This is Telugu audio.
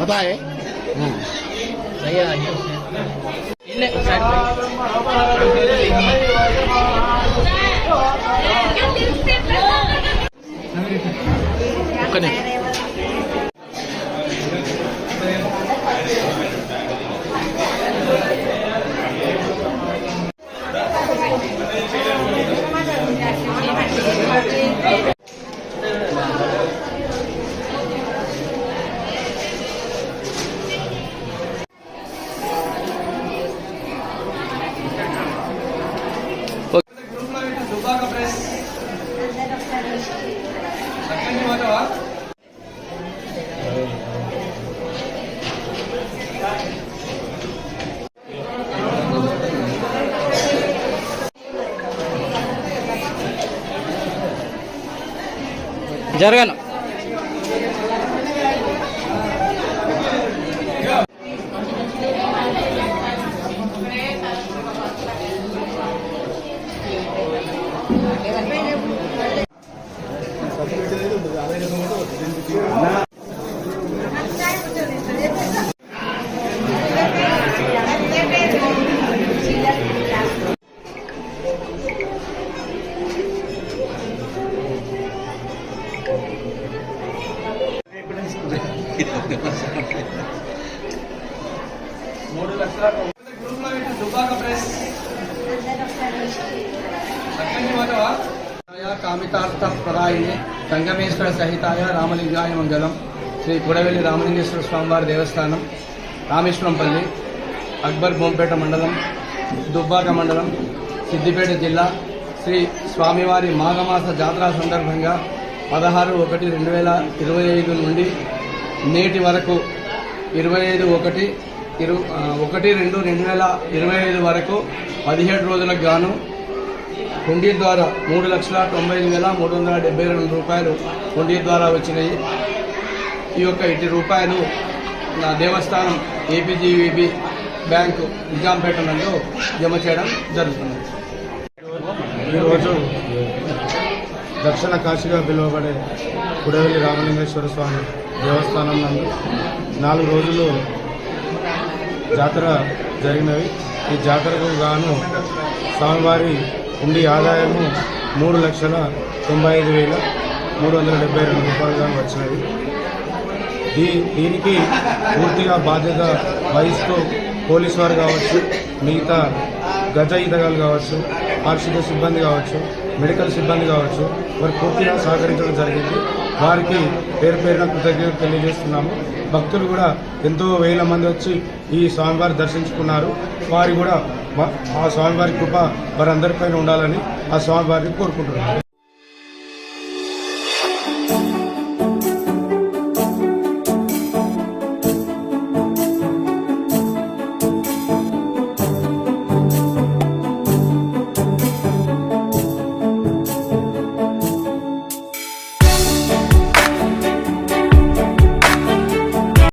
बताए జరగను कामितार्थ प्रदायिने संगमेश्वर सहिताय रामलिंगाय मंगलम श्री कुडवेली रामलिंगेश्वर स्वामिवारी देवस्थानं रामेश्वरंपल्ली अक्बर बोंपेट मंडलम दुब्बाक मंडलम सिद्दिपेट जिल्ला श्री स्वामिवारी माघमास जात्रा संदर्भंगा 16/1/2025 నుండి నేటి వరకు 25/1/2/2025 వరకు 17 రోజులకు గాను హుండీ ద్వారా 3,95,372 రూపాయలు హుండీ ద్వారా వచ్చినాయి. ఈ యొక్క ఇటు రూపాయలు నా దేవస్థానం ఏపీజీవీబీ బ్యాంకు నిజాంపేట నందు జమ చేయడం జరుగుతుంది. ఈరోజు దక్షిణ కాశీగా పిలువబడే కుడవెల్లి రామలింగేశ్వర స్వామి దేవస్థానం నందు 4 రోజులు జాతర జరిగినవి. ఈ జాతరకు గాను స్వామివారి ఉండి ఆదాయము 3,95,372 రూపాయలుగా వచ్చినది. దీనికి పూర్తిగా బాధ్యత వహిస్తూ పోలీసు వారు కావచ్చు, మిగతా గజ ఈతగాలు కావచ్చు, పారిశుద్ధ్య సిబ్బంది కావచ్చు, మెడికల్ సిబ్బంది కావచ్చు, వారు పూర్తిగా సహకరించడం జరిగింది. వారికి పేరు పేరున కృతజ్ఞతలు తెలియజేస్తున్నాము. భక్తులు కూడా ఎంతో వేల మంది వచ్చి ఈ స్వామివారి దర్శించుకున్నారు. వారి కూడా ఆ స్వామివారి కృప వారందరిపైన ఉండాలని ఆ స్వామివారిని కోరుకుంటున్నారు.